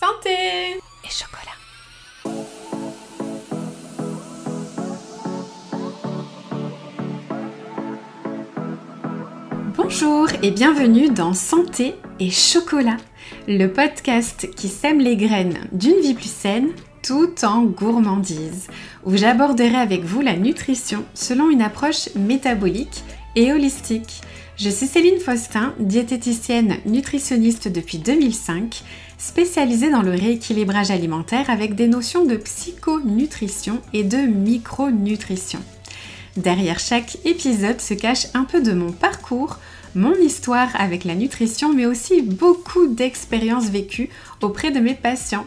Santé et chocolat. Bonjour et bienvenue dans Santé et chocolat, le podcast qui sème les graines d'une vie plus saine tout en gourmandise, où j'aborderai avec vous la nutrition selon une approche métabolique et holistique. Je suis Céline Faustin, diététicienne nutritionniste depuis 2005, spécialisée dans le rééquilibrage alimentaire avec des notions de psychonutrition et de micronutrition. Derrière chaque épisode se cache un peu de mon parcours, mon histoire avec la nutrition, mais aussi beaucoup d'expériences vécues auprès de mes patients.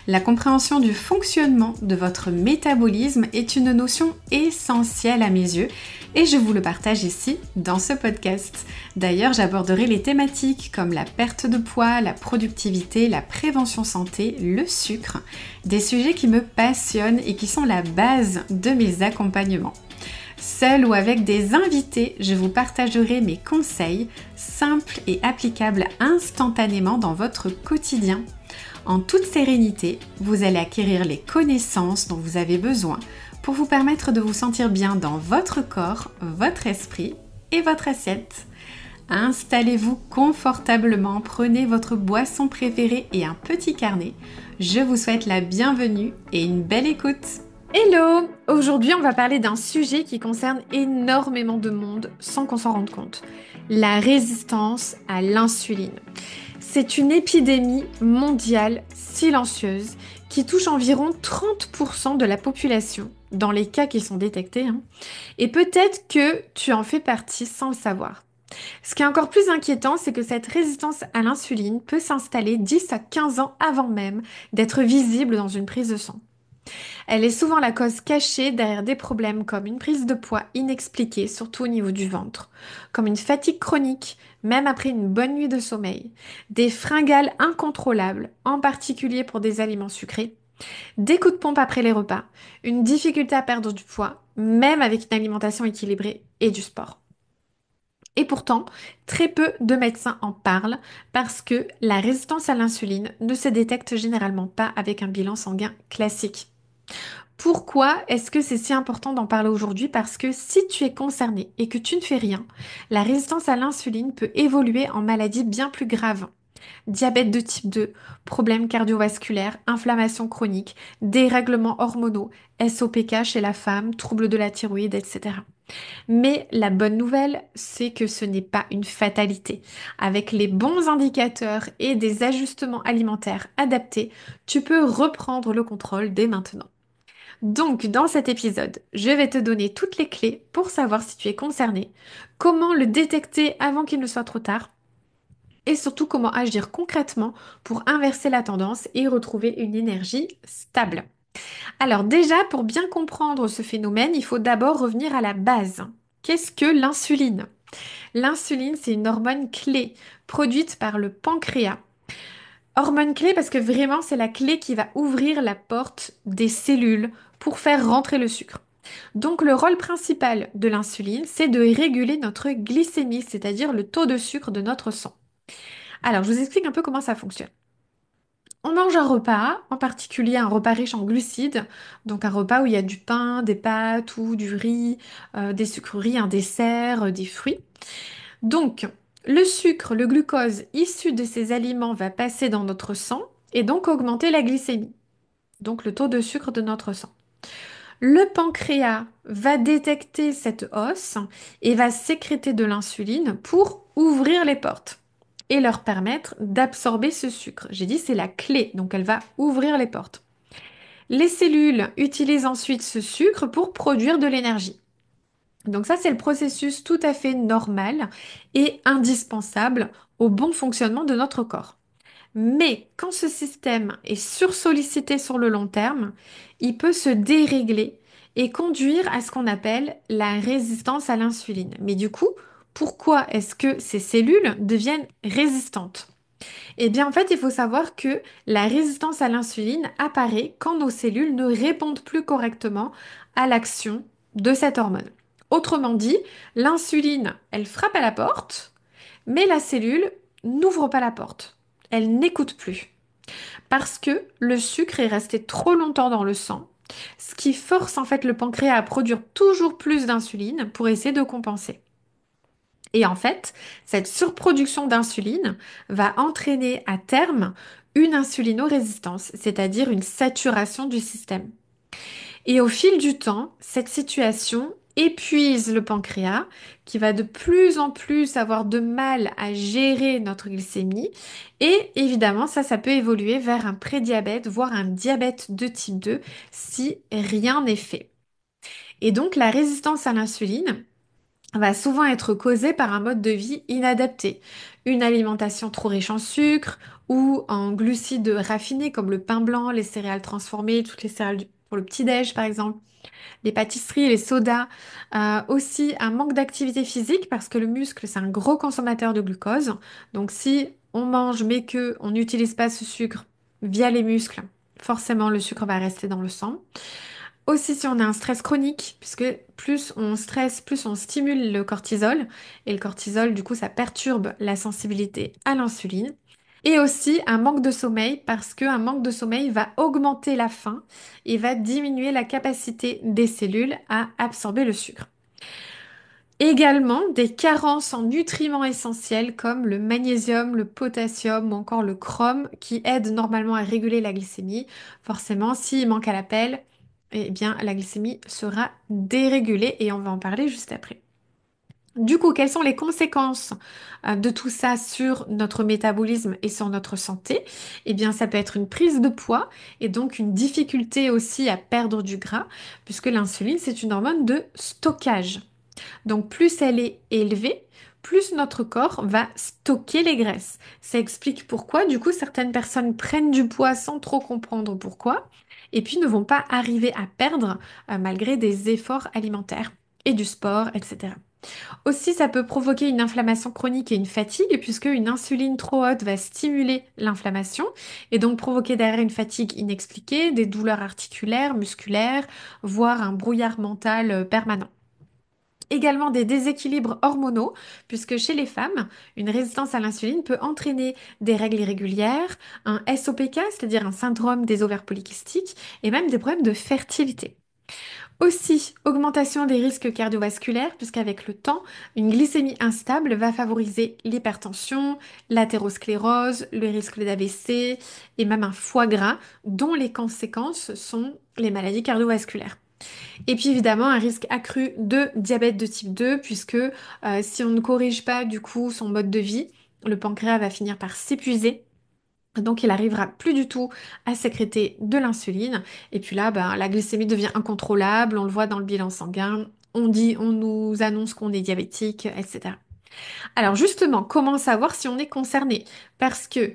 La compréhension du fonctionnement de votre métabolisme est une notion essentielle à mes yeux et je vous le partage ici dans ce podcast. D'ailleurs, j'aborderai les thématiques comme la perte de poids, la productivité, la prévention santé, le sucre, des sujets qui me passionnent et qui sont la base de mes accompagnements. Seule ou avec des invités, je vous partagerai mes conseils simples et applicables instantanément dans votre quotidien. En toute sérénité, vous allez acquérir les connaissances dont vous avez besoin pour vous permettre de vous sentir bien dans votre corps, votre esprit et votre assiette. Installez-vous confortablement, prenez votre boisson préférée et un petit carnet. Je vous souhaite la bienvenue et une belle écoute. Hello! Aujourd'hui, on va parler d'un sujet qui concerne énormément de monde sans qu'on s'en rende compte. La résistance à l'insuline. C'est une épidémie mondiale silencieuse qui touche environ 30% de la population dans les cas qui sont détectés. Et peut-être que tu en fais partie sans le savoir. Ce qui est encore plus inquiétant, c'est que cette résistance à l'insuline peut s'installer 10 à 15 ans avant même d'être visible dans une prise de sang. Elle est souvent la cause cachée derrière des problèmes comme une prise de poids inexpliquée, surtout au niveau du ventre, comme une fatigue chronique, même après une bonne nuit de sommeil, des fringales incontrôlables, en particulier pour des aliments sucrés, des coups de pompe après les repas, une difficulté à perdre du poids, même avec une alimentation équilibrée et du sport. Et pourtant, très peu de médecins en parlent parce que la résistance à l'insuline ne se détecte généralement pas avec un bilan sanguin classique. Pourquoi est-ce que c'est si important d'en parler aujourd'hui? Parce que si tu es concerné et que tu ne fais rien, la résistance à l'insuline peut évoluer en maladie bien plus grave. Diabète de type 2, problèmes cardiovasculaires, inflammation chronique, dérèglements hormonaux, SOPK chez la femme, troubles de la thyroïde, etc. Mais la bonne nouvelle, c'est que ce n'est pas une fatalité. Avec les bons indicateurs et des ajustements alimentaires adaptés, tu peux reprendre le contrôle dès maintenant. Donc, dans cet épisode, je vais te donner toutes les clés pour savoir si tu es concerné, comment le détecter avant qu'il ne soit trop tard, et surtout comment agir concrètement pour inverser la tendance et retrouver une énergie stable. Alors déjà, pour bien comprendre ce phénomène, il faut d'abord revenir à la base. Qu'est-ce que l'insuline? L'insuline, c'est une hormone clé produite par le pancréas. Hormone clé parce que vraiment c'est la clé qui va ouvrir la porte des cellules pour faire rentrer le sucre. Donc le rôle principal de l'insuline, c'est de réguler notre glycémie, c'est-à-dire le taux de sucre de notre sang. Alors je vous explique un peu comment ça fonctionne. On mange un repas, en particulier un repas riche en glucides, donc un repas où il y a du pain, des pâtes ou du riz, des sucreries, un dessert, des fruits. Donc, le sucre, le glucose issu de ces aliments va passer dans notre sang et donc augmenter la glycémie, donc le taux de sucre de notre sang. Le pancréas va détecter cette hausse et va sécréter de l'insuline pour ouvrir les portes et leur permettre d'absorber ce sucre. J'ai dit c'est la clé, donc elle va ouvrir les portes. Les cellules utilisent ensuite ce sucre pour produire de l'énergie. Donc ça, c'est le processus tout à fait normal et indispensable au bon fonctionnement de notre corps. Mais quand ce système est sursollicité sur le long terme, il peut se dérégler et conduire à ce qu'on appelle la résistance à l'insuline. Mais du coup, pourquoi est-ce que ces cellules deviennent résistantes? Eh bien, en fait, il faut savoir que la résistance à l'insuline apparaît quand nos cellules ne répondent plus correctement à l'action de cette hormone. Autrement dit, l'insuline, elle frappe à la porte, mais la cellule n'ouvre pas la porte. Elle n'écoute plus. parce que le sucre est resté trop longtemps dans le sang, ce qui force en fait le pancréas à produire toujours plus d'insuline pour essayer de compenser. Et en fait, cette surproduction d'insuline va entraîner à terme une insulinorésistance, c'est-à-dire une saturation du système. Et au fil du temps, cette situation épuise le pancréas qui va de plus en plus avoir de mal à gérer notre glycémie. Et évidemment, ça peut évoluer vers un prédiabète, voire un diabète de type 2 si rien n'est fait. Et donc, la résistance à l'insuline va souvent être causée par un mode de vie inadapté, une alimentation trop riche en sucre ou en glucides raffinés comme le pain blanc, les céréales transformées, toutes les céréales pour le petit-déj par exemple, les pâtisseries, les sodas, aussi un manque d'activité physique parce que le muscle c'est un gros consommateur de glucose. Donc si on mange mais que on n'utilise pas ce sucre via les muscles, forcément le sucre va rester dans le sang. Aussi, si on a un stress chronique, puisque plus on stresse, plus on stimule le cortisol. Et le cortisol, du coup, ça perturbe la sensibilité à l'insuline. Et aussi un manque de sommeil, parce qu'un manque de sommeil va augmenter la faim et va diminuer la capacité des cellules à absorber le sucre. Également, des carences en nutriments essentiels comme le magnésium, le potassium ou encore le chrome qui aident normalement à réguler la glycémie. Forcément, s'il manque à l'appel, eh bien, la glycémie sera dérégulée et on va en parler juste après. Du coup, quelles sont les conséquences de tout ça sur notre métabolisme et sur notre santé? Eh bien, ça peut être une prise de poids et donc une difficulté aussi à perdre du gras, puisque l'insuline, c'est une hormone de stockage. Donc plus elle est élevée, plus notre corps va stocker les graisses. Ça explique pourquoi, du coup, certaines personnes prennent du poids sans trop comprendre pourquoi, et puis ne vont pas arriver à perdre malgré des efforts alimentaires et du sport, etc. Aussi, ça peut provoquer une inflammation chronique et une fatigue, puisque une insuline trop haute va stimuler l'inflammation et donc provoquer derrière une fatigue inexpliquée, des douleurs articulaires, musculaires, voire un brouillard mental permanent. Également des déséquilibres hormonaux, puisque chez les femmes, une résistance à l'insuline peut entraîner des règles irrégulières, un SOPK, c'est-à-dire un syndrome des ovaires polykystiques, et même des problèmes de fertilité. Aussi, augmentation des risques cardiovasculaires, puisqu'avec le temps, une glycémie instable va favoriser l'hypertension, l'athérosclérose, le risque d'AVC et même un foie gras, dont les conséquences sont les maladies cardiovasculaires. Et puis évidemment un risque accru de diabète de type 2 puisque si on ne corrige pas du coup son mode de vie, le pancréas va finir par s'épuiser. Donc il arrivera plus du tout à sécréter de l'insuline. Et puis là, ben, la glycémie devient incontrôlable, on le voit dans le bilan sanguin, on nous annonce qu'on est diabétique, etc. Alors justement, comment savoir si on est concerné? Parce que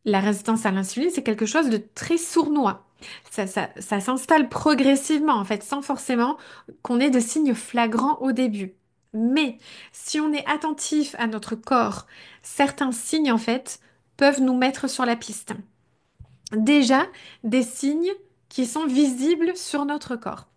la résistance à l'insuline, c'est quelque chose de très sournois. Ça s'installe progressivement, en fait, sans forcément qu'on ait de signes flagrants au début. Mais si on est attentif à notre corps, certains signes, en fait, peuvent nous mettre sur la piste. Déjà, des signes qui sont visibles sur notre corps.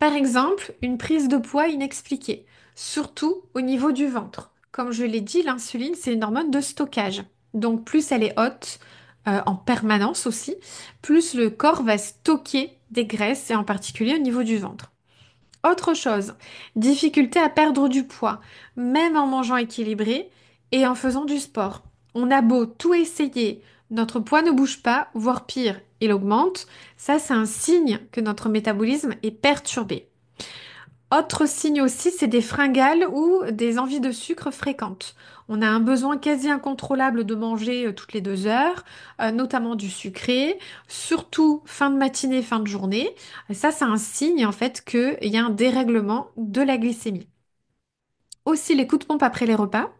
Par exemple, une prise de poids inexpliquée, surtout au niveau du ventre. Comme je l'ai dit, l'insuline, c'est une hormone de stockage. Donc plus elle est haute, en permanence aussi, plus le corps va stocker des graisses, et en particulier au niveau du ventre. Autre chose, difficulté à perdre du poids, même en mangeant équilibré et en faisant du sport. On a beau tout essayer, notre poids ne bouge pas, voire pire, il augmente. Ça, c'est un signe que notre métabolisme est perturbé. Autre signe aussi, c'est des fringales ou des envies de sucre fréquentes. On a un besoin quasi incontrôlable de manger toutes les 2 heures, notamment du sucré, surtout fin de matinée, fin de journée. Ça, c'est un signe en fait qu'il y a un dérèglement de la glycémie. Aussi les coups de pompe après les repas.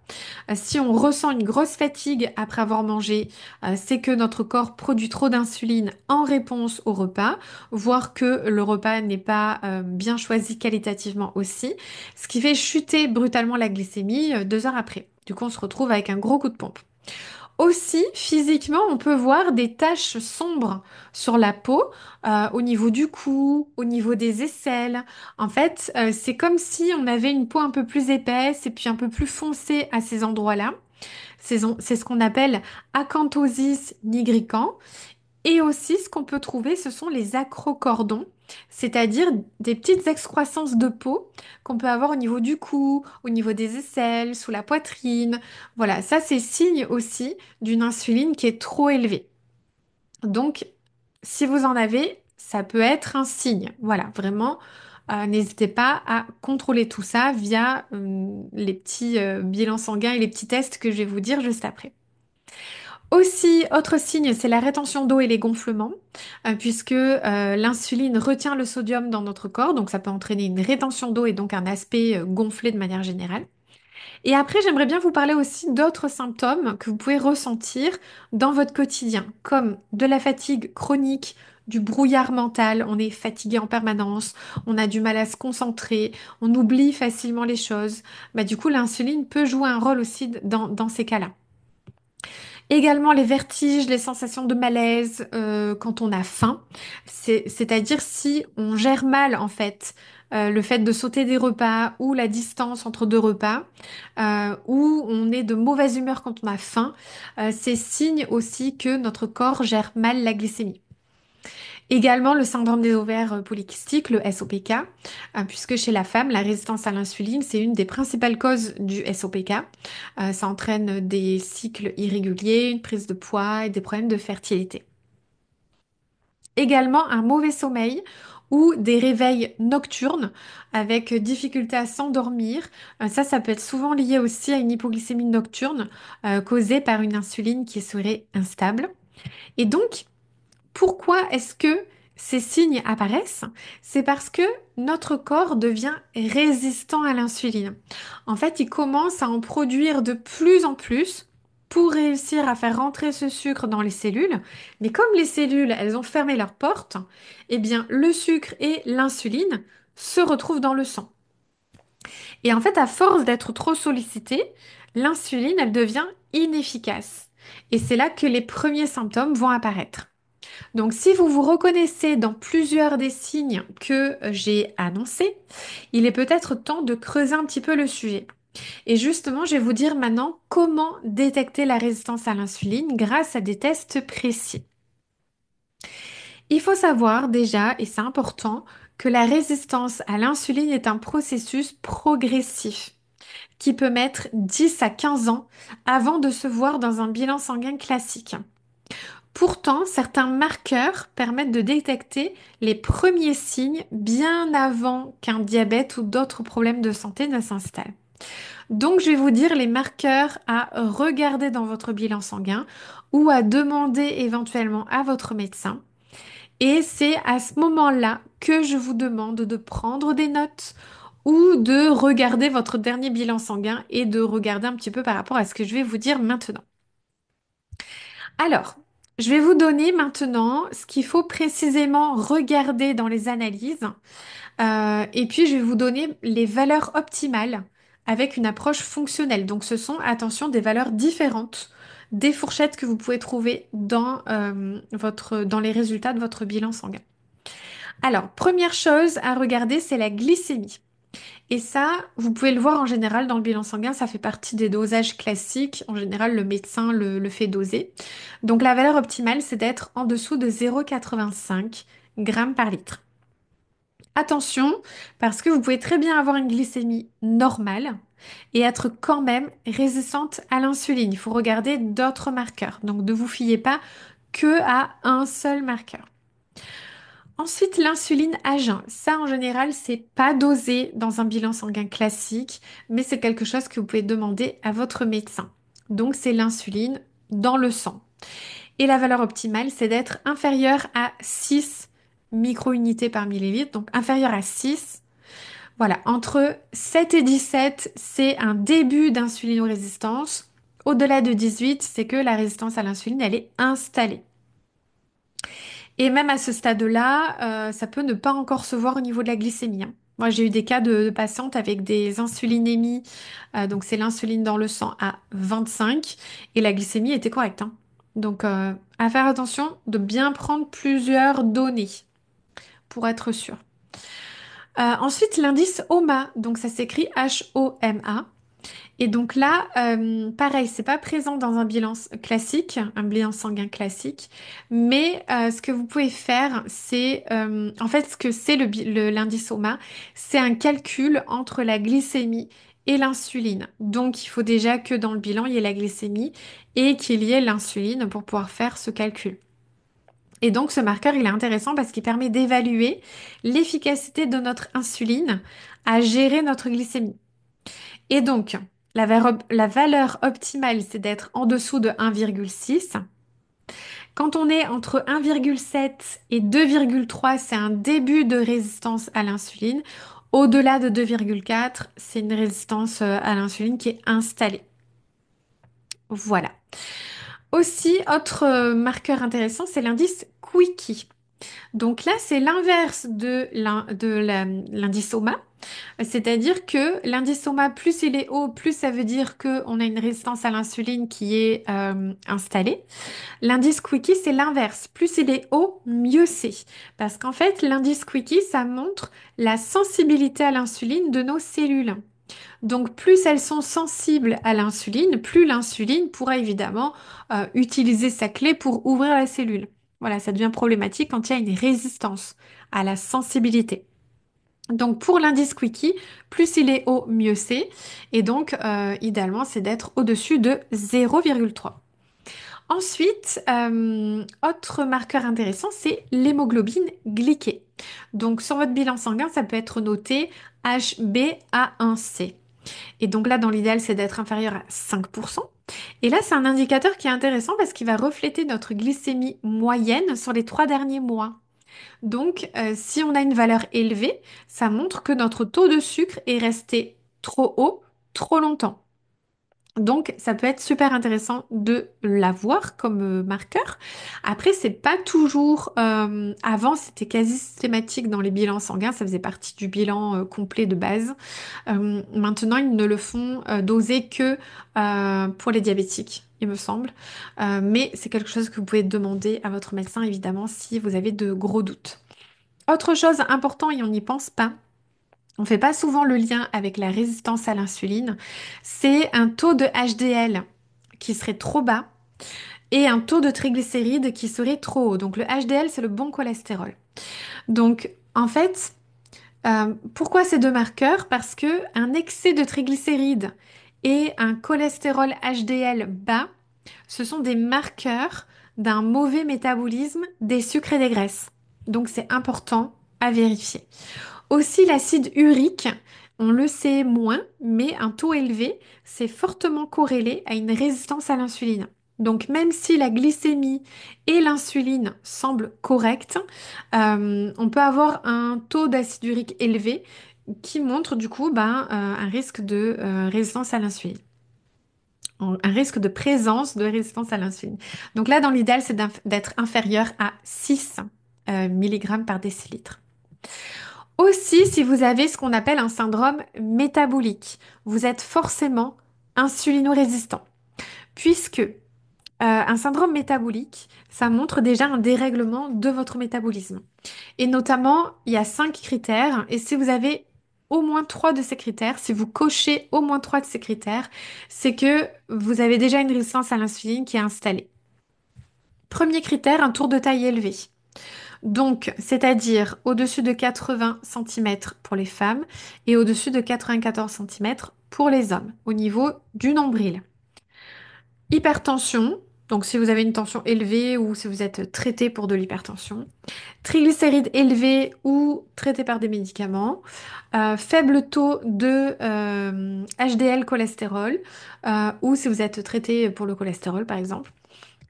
Si on ressent une grosse fatigue après avoir mangé, c'est que notre corps produit trop d'insuline en réponse au repas, voire que le repas n'est pas bien choisi qualitativement aussi, ce qui fait chuter brutalement la glycémie 2 heures après. Du coup, on se retrouve avec un gros coup de pompe. Aussi, physiquement, on peut voir des taches sombres sur la peau, au niveau du cou, au niveau des aisselles. En fait, c'est comme si on avait une peau un peu plus épaisse et puis un peu plus foncée à ces endroits-là. C'est ce qu'on appelle acanthosis nigricans. Et aussi, ce qu'on peut trouver, ce sont les acrocordons, c'est-à-dire des petites excroissances de peau qu'on peut avoir au niveau du cou, au niveau des aisselles, sous la poitrine. Voilà, ça c'est signe aussi d'une insuline qui est trop élevée. Donc, si vous en avez, ça peut être un signe. Voilà, vraiment, n'hésitez pas à contrôler tout ça via les petits bilans sanguins et les petits tests que je vais vous dire juste après. Aussi, autre signe, c'est la rétention d'eau et les gonflements, puisque l'insuline retient le sodium dans notre corps, donc ça peut entraîner une rétention d'eau et donc un aspect gonflé de manière générale. Et après, j'aimerais bien vous parler aussi d'autres symptômes que vous pouvez ressentir dans votre quotidien, comme de la fatigue chronique, du brouillard mental, on est fatigué en permanence, on a du mal à se concentrer, on oublie facilement les choses. Bah, du coup, l'insuline peut jouer un rôle aussi dans ces cas-là. Également les vertiges, les sensations de malaise quand on a faim. C'est-à-dire si on gère mal en fait le fait de sauter des repas ou la distance entre deux repas, ou on est de mauvaise humeur quand on a faim, c'est signe aussi que notre corps gère mal la glycémie. Également le syndrome des ovaires polykystiques, le SOPK, puisque chez la femme, la résistance à l'insuline, c'est une des principales causes du SOPK. Ça entraîne des cycles irréguliers, une prise de poids et des problèmes de fertilité. Également un mauvais sommeil ou des réveils nocturnes avec difficulté à s'endormir. Ça peut être souvent lié aussi à une hypoglycémie nocturne causée par une insuline qui serait instable. Et donc, pourquoi est-ce que ces signes apparaissent? C'est parce que notre corps devient résistant à l'insuline. En fait, il commence à en produire de plus en plus pour réussir à faire rentrer ce sucre dans les cellules. Mais comme les cellules, elles ont fermé leurs portes, eh bien, le sucre et l'insuline se retrouvent dans le sang. Et en fait, à force d'être trop sollicitée, l'insuline, elle devient inefficace. Et c'est là que les premiers symptômes vont apparaître. Donc, si vous vous reconnaissez dans plusieurs des signes que j'ai annoncés, il est peut-être temps de creuser un petit peu le sujet. Et justement, je vais vous dire maintenant comment détecter la résistance à l'insuline grâce à des tests précis. Il faut savoir déjà, et c'est important, que la résistance à l'insuline est un processus progressif qui peut mettre 10 à 15 ans avant de se voir dans un bilan sanguin classique. Pourtant, certains marqueurs permettent de détecter les premiers signes bien avant qu'un diabète ou d'autres problèmes de santé ne s'installent. Donc, je vais vous dire les marqueurs à regarder dans votre bilan sanguin ou à demander éventuellement à votre médecin. Et c'est à ce moment-là que je vous demande de prendre des notes ou de regarder votre dernier bilan sanguin et de regarder un petit peu par rapport à ce que je vais vous dire maintenant. Alors, je vais vous donner maintenant ce qu'il faut précisément regarder dans les analyses. Et puis, je vais vous donner les valeurs optimales avec une approche fonctionnelle. Donc, ce sont, attention, des valeurs différentes des fourchettes que vous pouvez trouver dans les résultats de votre bilan sanguin. Alors, première chose à regarder, c'est la glycémie. Et ça, vous pouvez le voir en général dans le bilan sanguin, ça fait partie des dosages classiques. En général, le médecin le fait doser. Donc la valeur optimale, c'est d'être en dessous de 0,85 grammes par litre. Attention, parce que vous pouvez très bien avoir une glycémie normale et être quand même résistante à l'insuline. Il faut regarder d'autres marqueurs. Donc ne vous fiez pas que à un seul marqueur. Ensuite, l'insuline à jeun. Ça, en général, c'est pas dosé dans un bilan sanguin classique, mais c'est quelque chose que vous pouvez demander à votre médecin. Donc, c'est l'insuline dans le sang. Et la valeur optimale, c'est d'être inférieur à 6 micro-unités par millilitre, donc inférieur à 6. Voilà, entre 7 et 17, c'est un début d'insulinorésistance. Au-delà de 18, c'est que la résistance à l'insuline, elle est installée. Et même à ce stade-là, ça peut ne pas encore se voir au niveau de la glycémie, hein. Moi, j'ai eu des cas de patientes avec des insulinémies, donc c'est l'insuline dans le sang à 25, et la glycémie était correcte, hein. Donc, à faire attention de bien prendre plusieurs données pour être sûr. Ensuite, l'indice HOMA, donc ça s'écrit HOMA. Et donc là, pareil, c'est pas présent dans un bilan classique, un bilan sanguin classique, mais ce que vous pouvez faire, c'est, en fait, ce que c'est l'indice OMA, c'est un calcul entre la glycémie et l'insuline. Donc, il faut déjà que dans le bilan, il y ait la glycémie et qu'il y ait l'insuline pour pouvoir faire ce calcul. Et donc, ce marqueur, il est intéressant parce qu'il permet d'évaluer l'efficacité de notre insuline à gérer notre glycémie. Et donc, la valeur optimale, c'est d'être en dessous de 1,6. Quand on est entre 1,7 et 2,3, c'est un début de résistance à l'insuline. Au-delà de 2,4, c'est une résistance à l'insuline qui est installée. Voilà. Aussi, autre marqueur intéressant, c'est l'indice Quickie. Donc là, c'est l'inverse de l'indice OMA. C'est-à-dire que l'indice SOMA, plus il est haut, plus ça veut dire qu'on a une résistance à l'insuline qui est installée. L'indice Quickie, c'est l'inverse. Plus il est haut, mieux c'est. Parce qu'en fait, l'indice Quickie, ça montre la sensibilité à l'insuline de nos cellules. Donc, plus elles sont sensibles à l'insuline, plus l'insuline pourra évidemment utiliser sa clé pour ouvrir la cellule. Voilà, ça devient problématique quand il y a une résistance à la sensibilité. Donc pour l'indice Quickie, plus il est haut, mieux c'est. Et donc idéalement, c'est d'être au-dessus de 0,3. Ensuite, autre marqueur intéressant, c'est l'hémoglobine glyquée. Donc sur votre bilan sanguin, ça peut être noté HbA1c. Et donc là, dans l'idéal, c'est d'être inférieur à 5%. Et là, c'est un indicateur qui est intéressant parce qu'il va refléter notre glycémie moyenne sur les 3 derniers mois. Donc, si on a une valeur élevée, ça montre que notre taux de sucre est resté trop haut, trop longtemps. Donc, ça peut être super intéressant de l'avoir comme marqueur. Après, c'est pas toujours. Avant, c'était quasi systématique dans les bilans sanguins. Ça faisait partie du bilan complet de base. Maintenant, ils ne le font doser que pour les diabétiques, il me semble. Mais c'est quelque chose que vous pouvez demander à votre médecin, évidemment, si vous avez de gros doutes. Autre chose importante, et on n'y pense pas, on ne fait pas souvent le lien avec la résistance à l'insuline, c'est un taux de HDL qui serait trop bas et un taux de triglycérides qui serait trop haut. Donc le HDL, c'est le bon cholestérol. Donc en fait, pourquoi ces deux marqueurs? Parce que un excès de triglycérides et un cholestérol HDL bas, ce sont des marqueurs d'un mauvais métabolisme des sucres et des graisses. Donc c'est important à vérifier. Aussi l'acide urique, on le sait moins, mais un taux élevé, c'est fortement corrélé à une résistance à l'insuline. Donc même si la glycémie et l'insuline semblent correctes, on peut avoir un taux d'acide urique élevé qui montre du coup un risque de résistance à l'insuline, un risque de présence de résistance à l'insuline. Donc là, dans l'idéal, c'est d'être inférieur à 6 mg par décilitre. Aussi, si vous avez ce qu'on appelle un syndrome métabolique, vous êtes forcément insulino-résistant, puisque un syndrome métabolique, ça montre déjà un dérèglement de votre métabolisme. Et notamment, il y a 5 critères, et si vous avez au moins 3 de ces critères, si vous cochez au moins 3 de ces critères, c'est que vous avez déjà une résistance à l'insuline qui est installée. Premier critère, un tour de taille élevé. Donc, c'est-à-dire au-dessus de 80 cm pour les femmes et au-dessus de 94 cm pour les hommes, au niveau du nombril. Hypertension, donc si vous avez une tension élevée ou si vous êtes traité pour de l'hypertension. Triglycérides élevés ou traités par des médicaments. Faible taux de HDL cholestérol ou si vous êtes traité pour le cholestérol par exemple.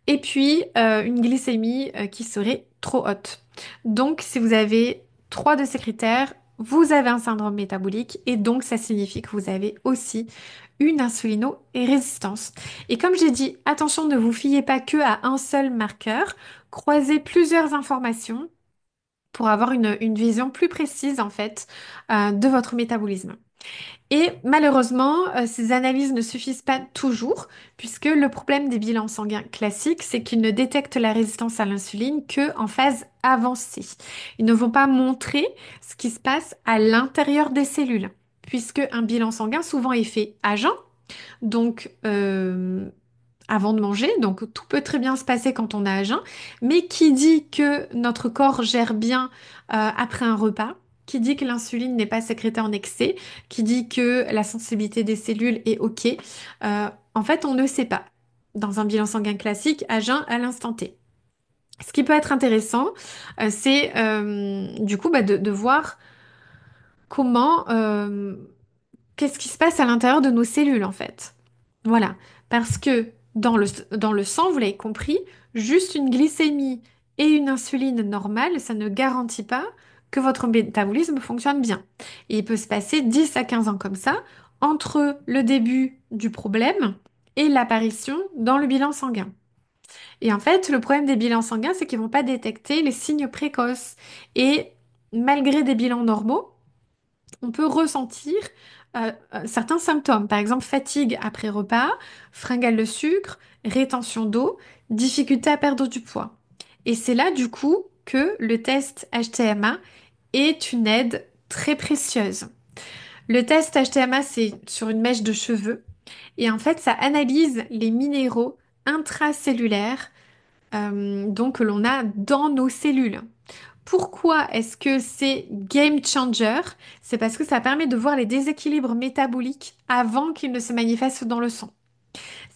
Et puis, une glycémie qui serait trop haute. Donc, si vous avez 3 de ces critères, vous avez un syndrome métabolique et donc ça signifie que vous avez aussi une insulino-résistance. Et comme j'ai dit, attention, ne vous fiez pas que à un seul marqueur, croisez plusieurs informations pour avoir une vision plus précise en fait de votre métabolisme. Et malheureusement, ces analyses ne suffisent pas toujours, puisque le problème des bilans sanguins classiques, c'est qu'ils ne détectent la résistance à l'insuline que en phase avancée. Ils ne vont pas montrer ce qui se passe à l'intérieur des cellules, puisque un bilan sanguin souvent est fait à jeun, Donc, avant de manger, donc tout peut très bien se passer quand on a à jeun, mais qui dit que notre corps gère bien après un repas, qui dit que l'insuline n'est pas sécrétée en excès, qui dit que la sensibilité des cellules est OK, en fait, on ne sait pas dans un bilan sanguin classique à jeun à l'instant T. Ce qui peut être intéressant, c'est du coup de voir comment, qu'est-ce qui se passe à l'intérieur de nos cellules en fait. Voilà, parce que dans le sang, vous l'avez compris, juste une glycémie et une insuline normale, ça ne garantit pas que votre métabolisme fonctionne bien. Et il peut se passer 10 à 15 ans comme ça, entre le début du problème et l'apparition dans le bilan sanguin. Et en fait, le problème des bilans sanguins, c'est qu'ils vont pas détecter les signes précoces. Et malgré des bilans normaux, on peut ressentir certains symptômes. Par exemple, fatigue après repas, fringale de sucre, rétention d'eau, difficulté à perdre du poids. Et c'est là, du coup, que le test HTMA est une aide très précieuse. Le test HTMA, c'est sur une mèche de cheveux. Et en fait, ça analyse les minéraux intracellulaires donc que l'on a dans nos cellules. Pourquoi est-ce que c'est game changer? C'est parce que ça permet de voir les déséquilibres métaboliques avant qu'ils ne se manifestent dans le sang.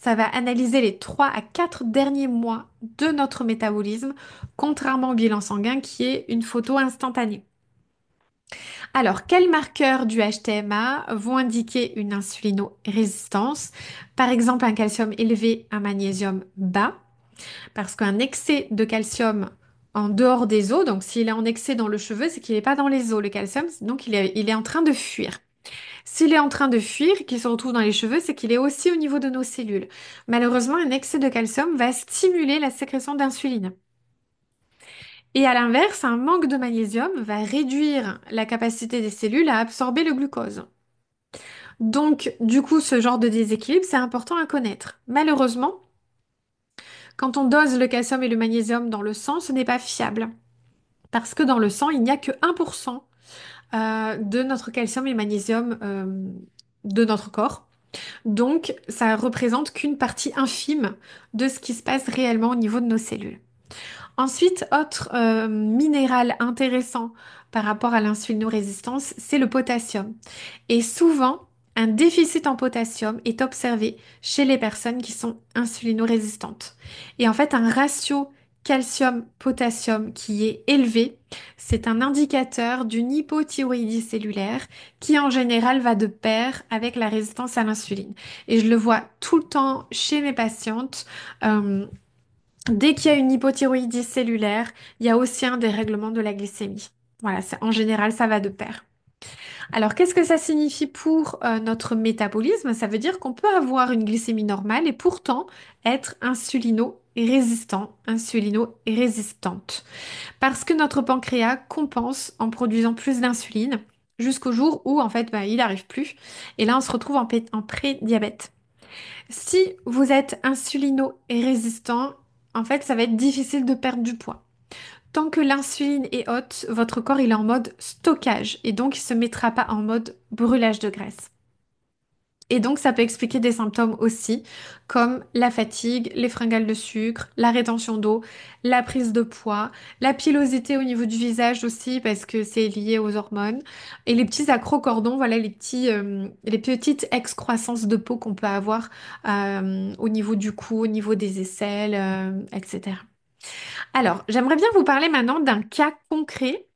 Ça va analyser les 3 à 4 derniers mois de notre métabolisme, contrairement au bilan sanguin qui est une photo instantanée. Alors, quels marqueurs du HTMA vont indiquer une insulino-résistance? Par exemple, un calcium élevé, un magnésium bas. Parce qu'un excès de calcium en dehors des os, donc s'il est en excès dans le cheveu, c'est qu'il n'est pas dans les os, le calcium, donc il est en train de fuir. S'il est en train de fuir et qu'il se retrouve dans les cheveux, c'est qu'il est aussi au niveau de nos cellules. Malheureusement, un excès de calcium va stimuler la sécrétion d'insuline. Et à l'inverse, un manque de magnésium va réduire la capacité des cellules à absorber le glucose. Donc, du coup, ce genre de déséquilibre, c'est important à connaître. Malheureusement, quand on dose le calcium et le magnésium dans le sang, ce n'est pas fiable. Parce que dans le sang, il n'y a que 1% de notre calcium et magnésium de notre corps. Donc, ça représente qu'une partie infime de ce qui se passe réellement au niveau de nos cellules. Ensuite, autre minéral intéressant par rapport à l'insulinorésistance, c'est le potassium. Et souvent, un déficit en potassium est observé chez les personnes qui sont insulinorésistantes. Et en fait, un ratio calcium-potassium qui est élevé, c'est un indicateur d'une hypothyroïdie cellulaire qui en général va de pair avec la résistance à l'insuline. Et je le vois tout le temps chez mes patientes. Dès qu'il y a une hypothyroïdie cellulaire, il y a aussi un dérèglement de la glycémie. Voilà, en général, ça va de pair. Alors, qu'est-ce que ça signifie pour notre métabolisme? Ça veut dire qu'on peut avoir une glycémie normale et pourtant être insulino-résistant, insulino-résistante. Parce que notre pancréas compense en produisant plus d'insuline jusqu'au jour où, en fait, il n'arrive plus. Et là, on se retrouve en pré-diabète. Si vous êtes insulino-résistant, en fait, ça va être difficile de perdre du poids. Tant que l'insuline est haute, votre corps il est en mode stockage et donc il ne se mettra pas en mode brûlage de graisse. Et donc ça peut expliquer des symptômes aussi comme la fatigue, les fringales de sucre, la rétention d'eau, la prise de poids, la pilosité au niveau du visage aussi parce que c'est lié aux hormones et les petits acrocordons, voilà les petites excroissances de peau qu'on peut avoir au niveau du cou, au niveau des aisselles, etc. Alors, j'aimerais bien vous parler maintenant d'un cas concret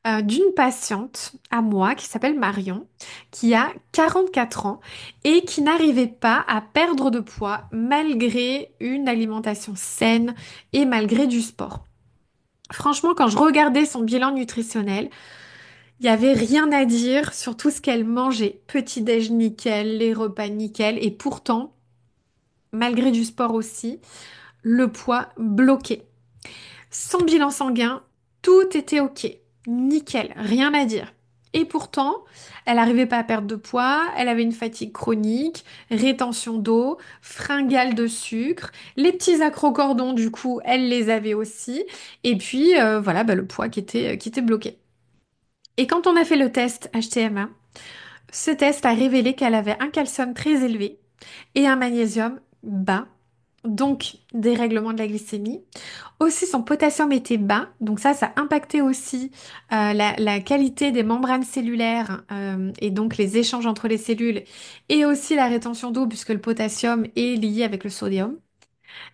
d'une patiente à moi qui s'appelle Marion, qui a 44 ans et qui n'arrivait pas à perdre de poids malgré une alimentation saine et malgré du sport. Franchement, quand je regardais son bilan nutritionnel, il n'y avait rien à dire sur tout ce qu'elle mangeait. Petit-déj nickel, les repas nickel, et pourtant, malgré du sport aussi, le poids bloqué. Son bilan sanguin, tout était OK. Nickel, rien à dire. Et pourtant, elle n'arrivait pas à perdre de poids, elle avait une fatigue chronique, rétention d'eau, fringales de sucre, les petits acrocordons, du coup, elle les avait aussi, et puis voilà, le poids qui était bloqué. Et quand on a fait le test HTMA, ce test a révélé qu'elle avait un calcium très élevé, et un magnésium bas, donc dérèglement de la glycémie. Aussi, son potassium était bas, donc ça a impacté aussi la qualité des membranes cellulaires et donc les échanges entre les cellules et aussi la rétention d'eau puisque le potassium est lié avec le sodium.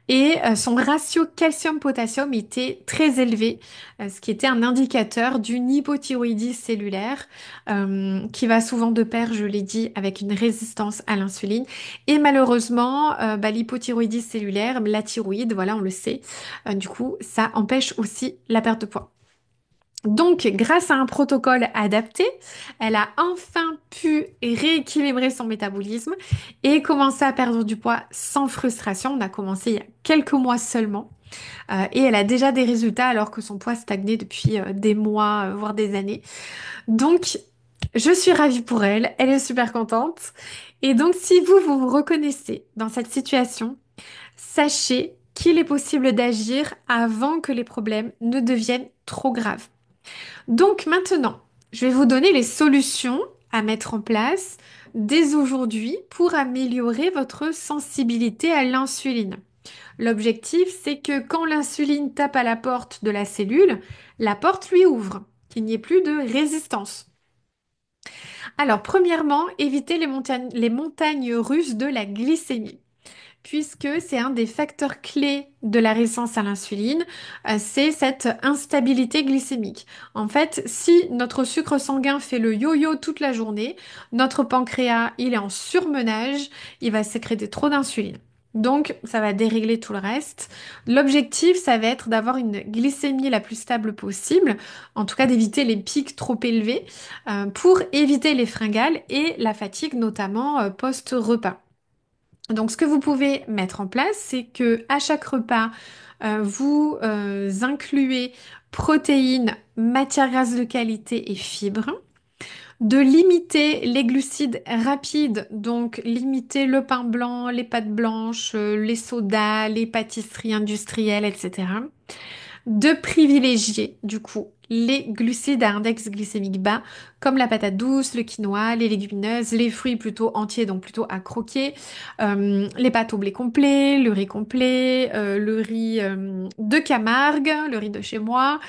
Et son ratio calcium-potassium était très élevé, ce qui était un indicateur d'une hypothyroïdie cellulaire qui va souvent de pair, je l'ai dit, avec une résistance à l'insuline. Et malheureusement, l'hypothyroïdie cellulaire, la thyroïde, voilà, on le sait, du coup, ça empêche aussi la perte de poids. Donc, grâce à un protocole adapté, elle a enfin pu rééquilibrer son métabolisme et commencer à perdre du poids sans frustration. On a commencé il y a quelques mois seulement. Et elle a déjà des résultats alors que son poids stagnait depuis des mois, voire des années. Donc, je suis ravie pour elle. Elle est super contente. Et donc, si vous reconnaissez dans cette situation, sachez qu'il est possible d'agir avant que les problèmes ne deviennent trop graves. Donc maintenant, je vais vous donner les solutions à mettre en place dès aujourd'hui pour améliorer votre sensibilité à l'insuline. L'objectif, c'est que quand l'insuline tape à la porte de la cellule, la porte lui ouvre, qu'il n'y ait plus de résistance. Alors, premièrement, évitez les montagnes russes de la glycémie puisque c'est un des facteurs clés de la résistance à l'insuline, c'est cette instabilité glycémique. En fait, si notre sucre sanguin fait le yo-yo toute la journée, notre pancréas, il est en surmenage, il va sécréter trop d'insuline. Donc, ça va dérégler tout le reste. L'objectif, ça va être d'avoir une glycémie la plus stable possible, en tout cas d'éviter les pics trop élevés, pour éviter les fringales et la fatigue, notamment post-repas. Donc, ce que vous pouvez mettre en place, c'est que à chaque repas, vous incluez protéines, matières grasses de qualité et fibres. De limiter les glucides rapides, donc limiter le pain blanc, les pâtes blanches, les sodas, les pâtisseries industrielles, etc. De privilégier du coup les glucides à index glycémique bas comme la patate douce, le quinoa, les légumineuses, les fruits plutôt entiers donc plutôt à croquer, les pâtes au blé complet, le riz complet, le riz de Camargue, le riz de chez moi,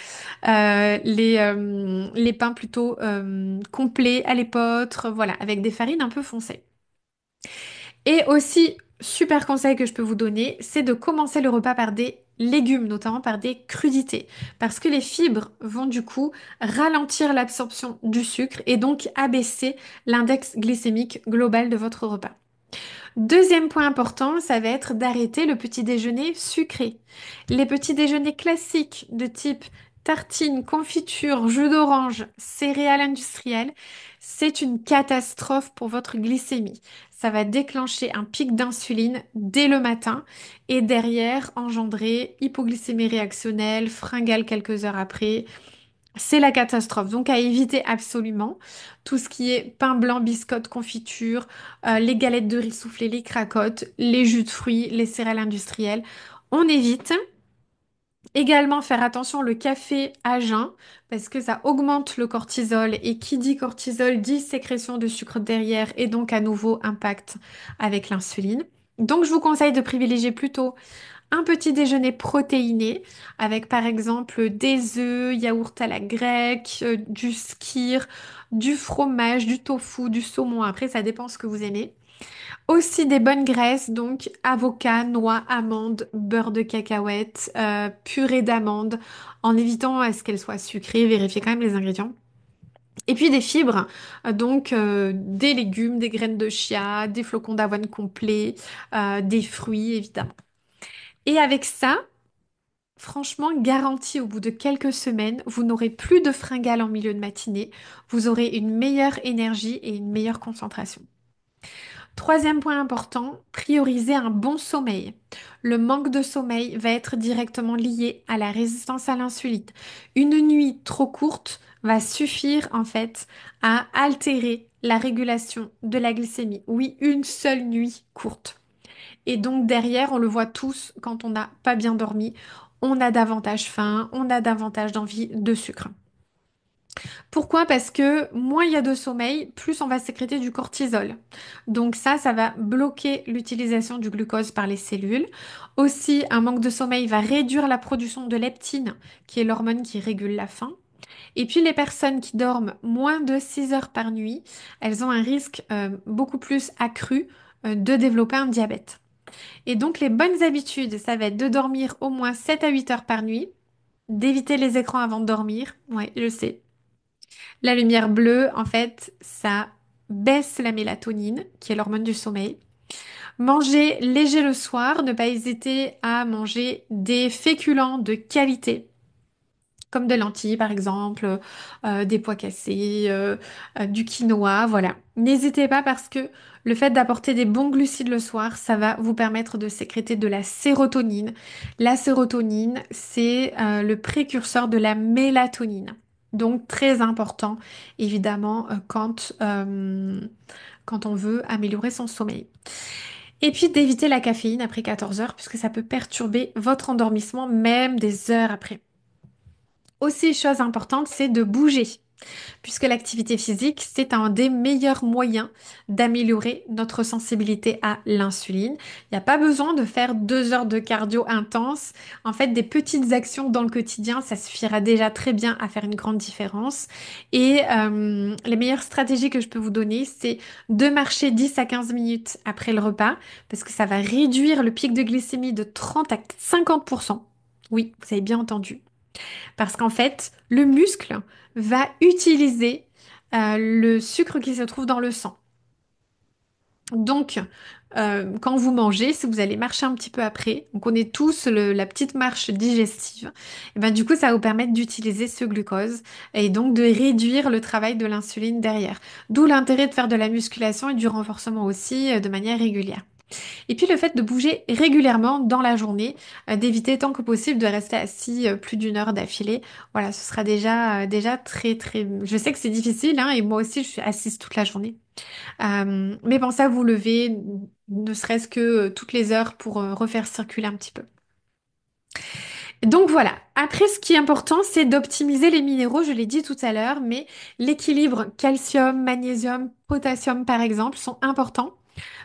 les pains plutôt complets à l'épeautre, voilà, avec des farines un peu foncées. Et aussi, super conseil que je peux vous donner, c'est de commencer le repas par des légumes, notamment par des crudités, parce que les fibres vont du coup ralentir l'absorption du sucre et donc abaisser l'index glycémique global de votre repas. Deuxième point important, ça va être d'arrêter le petit déjeuner sucré. Les petits déjeuners classiques de type tartine, confiture, jus d'orange, céréales industrielles, c'est une catastrophe pour votre glycémie. Ça va déclencher un pic d'insuline dès le matin et derrière engendrer hypoglycémie réactionnelle, fringale quelques heures après, c'est la catastrophe. Donc à éviter absolument tout ce qui est pain blanc, biscotte, confiture, les galettes de riz soufflé, les cracottes, les jus de fruits, les céréales industrielles. On évite. Également faire attention le café à jeun parce que ça augmente le cortisol et qui dit cortisol dit sécrétion de sucre derrière et donc à nouveau impact avec l'insuline. Donc je vous conseille de privilégier plutôt un petit déjeuner protéiné avec par exemple des œufs, yaourt à la grecque, du skyr, du fromage, du tofu, du saumon. Après, ça dépend ce que vous aimez. Aussi des bonnes graisses, donc avocat, noix, amandes, beurre de cacahuète, purée d'amandes, en évitant à ce qu'elles soient sucrées, vérifiez quand même les ingrédients. Et puis des fibres, donc des légumes, des graines de chia, des flocons d'avoine complets, des fruits évidemment. Et avec ça, franchement, garantie au bout de quelques semaines, vous n'aurez plus de fringales en milieu de matinée, vous aurez une meilleure énergie et une meilleure concentration. Troisième point important, prioriser un bon sommeil. Le manque de sommeil va être directement lié à la résistance à l'insuline. Une nuit trop courte va suffire en fait à altérer la régulation de la glycémie. Oui, une seule nuit courte. Et donc derrière, on le voit tous quand on n'a pas bien dormi, on a davantage faim, on a davantage d'envie de sucre. Pourquoi? Parce que moins il y a de sommeil, plus on va sécréter du cortisol. Donc ça va bloquer l'utilisation du glucose par les cellules. Aussi, un manque de sommeil va réduire la production de leptine, qui est l'hormone qui régule la faim. Et puis les personnes qui dorment moins de 6 heures par nuit, elles ont un risque beaucoup plus accru de développer un diabète. Et donc les bonnes habitudes, ça va être de dormir au moins 7 à 8 heures par nuit, d'éviter les écrans avant de dormir. Ouais, je sais. La lumière bleue, en fait, ça baisse la mélatonine, qui est l'hormone du sommeil. Manger léger le soir, ne pas hésiter à manger des féculents de qualité, comme des lentilles par exemple, des pois cassés, du quinoa, voilà. N'hésitez pas parce que le fait d'apporter des bons glucides le soir, ça va vous permettre de sécréter de la sérotonine. La sérotonine, c'est le précurseur de la mélatonine. Donc très important, évidemment, quand on veut améliorer son sommeil. Et puis d'éviter la caféine après 14 heures, puisque ça peut perturber votre endormissement même des heures après. Aussi, chose importante, c'est de bouger, puisque l'activité physique, c'est un des meilleurs moyens d'améliorer notre sensibilité à l'insuline. Il n'y a pas besoin de faire 2 heures de cardio intense. En fait, des petites actions dans le quotidien, ça suffira déjà très bien à faire une grande différence. Et les meilleures stratégies que je peux vous donner, c'est de marcher 10 à 15 minutes après le repas, parce que ça va réduire le pic de glycémie de 30 à 50%. Oui, vous avez bien entendu. Parce qu'en fait, le muscle va utiliser le sucre qui se trouve dans le sang. Donc, quand vous mangez, si vous allez marcher un petit peu après, on connaît tous la petite marche digestive, et ben, du coup, ça va vous permettre d'utiliser ce glucose et donc de réduire le travail de l'insuline derrière. D'où l'intérêt de faire de la musculation et du renforcement aussi de manière régulière. Et puis le fait de bouger régulièrement dans la journée, d'éviter tant que possible de rester assis plus d'une heure d'affilée. Voilà, ce sera déjà très très. Je sais que c'est difficile, hein, et moi aussi je suis assise toute la journée. Mais pensez à vous lever, ne serait-ce que toutes les heures pour refaire circuler un petit peu. Donc voilà. Après, ce qui est important, c'est d'optimiser les minéraux. Je l'ai dit tout à l'heure, mais l'équilibre calcium, magnésium, potassium, par exemple, sont importants.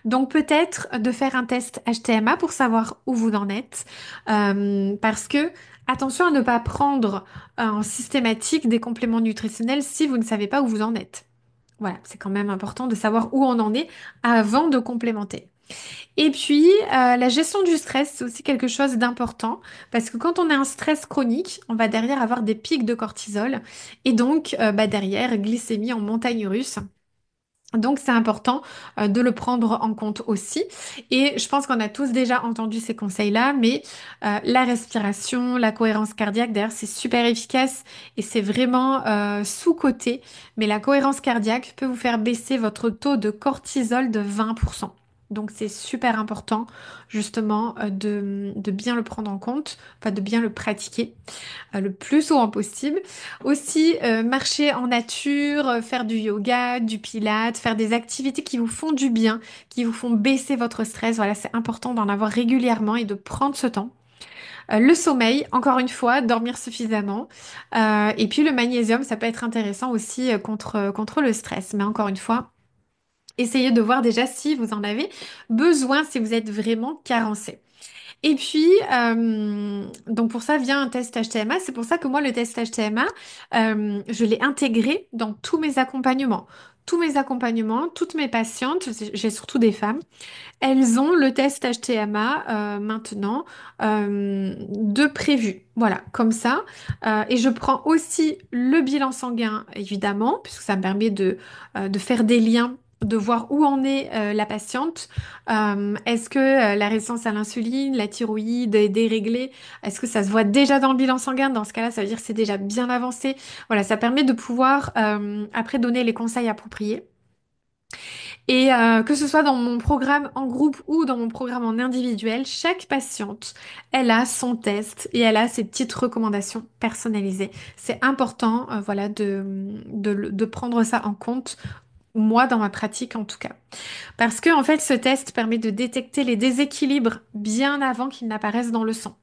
Donc peut-être de faire un test HTMA pour savoir où vous en êtes. Parce que attention à ne pas prendre en systématique des compléments nutritionnels si vous ne savez pas où vous en êtes. Voilà, c'est quand même important de savoir où on en est avant de complémenter. Et puis, la gestion du stress, c'est aussi quelque chose d'important parce que quand on a un stress chronique, on va derrière avoir des pics de cortisol et donc derrière glycémie en montagne russe. Donc c'est important de le prendre en compte aussi. Et je pense qu'on a tous déjà entendu ces conseils-là, mais la respiration, la cohérence cardiaque, d'ailleurs c'est super efficace et c'est vraiment sous-coté. Mais la cohérence cardiaque peut vous faire baisser votre taux de cortisol de 20%. Donc c'est super important justement de bien le prendre en compte, enfin de bien le pratiquer le plus souvent possible. Aussi, marcher en nature, faire du yoga, du pilates, faire des activités qui vous font du bien, qui vous font baisser votre stress. Voilà, c'est important d'en avoir régulièrement et de prendre ce temps. Le sommeil, encore une fois, dormir suffisamment. Et puis le magnésium, ça peut être intéressant aussi contre le stress. Mais encore une fois, essayez de voir déjà si vous en avez besoin, si vous êtes vraiment carencé. Et puis, donc pour ça vient un test HTMA. C'est pour ça que moi, le test HTMA, je l'ai intégré dans tous mes accompagnements. Tous mes accompagnements, toutes mes patientes, j'ai surtout des femmes, elles ont le test HTMA maintenant de prévu. Voilà, comme ça. Et je prends aussi le bilan sanguin, évidemment, puisque ça me permet de faire des liens, de voir où en est la patiente. Est-ce que la résistance à l'insuline, la thyroïde est déréglée? Est-ce que ça se voit déjà dans le bilan sanguin? Dans ce cas-là, ça veut dire que c'est déjà bien avancé. Voilà, ça permet de pouvoir après donner les conseils appropriés. Et que ce soit dans mon programme en groupe ou dans mon programme en individuel, chaque patiente, elle a son test et elle a ses petites recommandations personnalisées. C'est important, voilà, de prendre ça en compte, moi, dans ma pratique en tout cas. Parce que, en fait, ce test permet de détecter les déséquilibres bien avant qu'ils n'apparaissent dans le sang.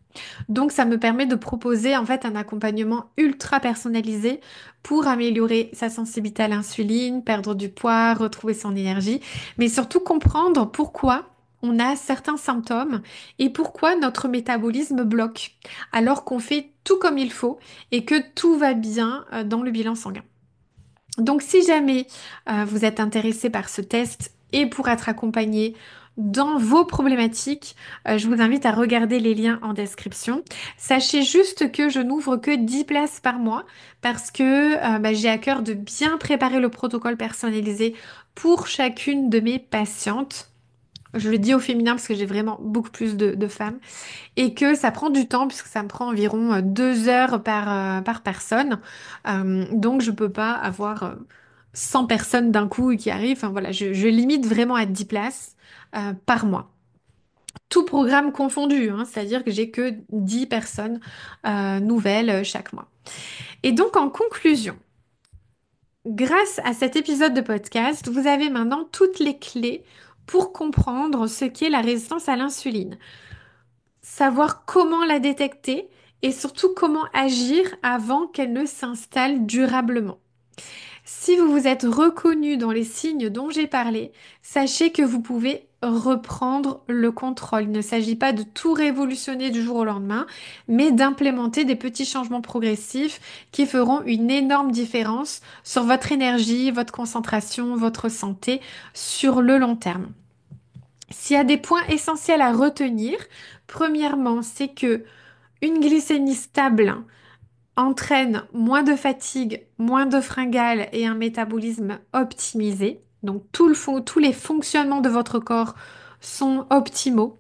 Donc ça me permet de proposer en fait un accompagnement ultra personnalisé pour améliorer sa sensibilité à l'insuline, perdre du poids, retrouver son énergie, mais surtout comprendre pourquoi on a certains symptômes et pourquoi notre métabolisme bloque alors qu'on fait tout comme il faut et que tout va bien dans le bilan sanguin. Donc si jamais vous êtes intéressé par ce test et pour être accompagné dans vos problématiques, je vous invite à regarder les liens en description. Sachez juste que je n'ouvre que 10 places par mois parce que j'ai à cœur de bien préparer le protocole personnalisé pour chacune de mes patientes. Je le dis au féminin parce que j'ai vraiment beaucoup plus de femmes et que ça prend du temps puisque ça me prend environ 2 heures par personne. Donc je peux pas avoir 100 personnes d'un coup qui arrivent. Enfin voilà, je limite vraiment à 10 places par mois. Tout programme confondu, hein, c'est-à-dire que j'ai que 10 personnes nouvelles chaque mois. Et donc en conclusion, grâce à cet épisode de podcast, vous avez maintenant toutes les clés pour comprendre ce qu'est la résistance à l'insuline, savoir comment la détecter et surtout comment agir avant qu'elle ne s'installe durablement. Si vous vous êtes reconnu dans les signes dont j'ai parlé, sachez que vous pouvez reprendre le contrôle. Il ne s'agit pas de tout révolutionner du jour au lendemain, mais d'implémenter des petits changements progressifs qui feront une énorme différence sur votre énergie, votre concentration, votre santé sur le long terme. S'il y a des points essentiels à retenir, premièrement, c'est que une glycémie stable entraîne moins de fatigue, moins de fringales et un métabolisme optimisé. Donc tous les fonctionnements de votre corps sont optimaux.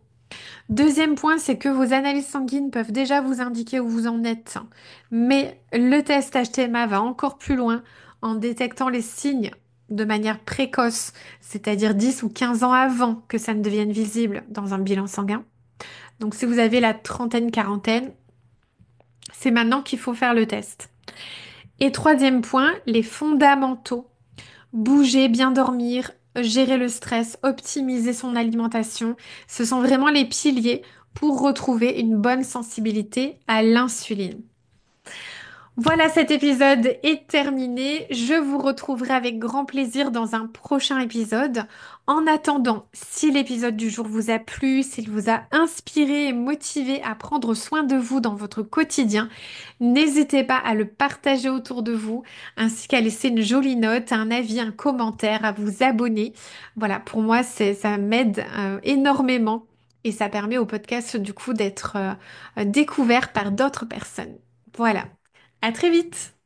Deuxième point, c'est que vos analyses sanguines peuvent déjà vous indiquer où vous en êtes, mais le test HTMA va encore plus loin en détectant les signes de manière précoce, c'est-à-dire 10 ou 15 ans avant que ça ne devienne visible dans un bilan sanguin. Donc si vous avez la trentaine, quarantaine, c'est maintenant qu'il faut faire le test. Et troisième point, les fondamentaux. Bouger, bien dormir, gérer le stress, optimiser son alimentation. Ce sont vraiment les piliers pour retrouver une bonne sensibilité à l'insuline. Voilà, cet épisode est terminé. Je vous retrouverai avec grand plaisir dans un prochain épisode. En attendant, si l'épisode du jour vous a plu, s'il vous a inspiré et motivé à prendre soin de vous dans votre quotidien, n'hésitez pas à le partager autour de vous, ainsi qu'à laisser une jolie note, un avis, un commentaire, à vous abonner. Voilà, pour moi, ça m'aide énormément et ça permet au podcast du coup d'être découvert par d'autres personnes. Voilà. À très vite!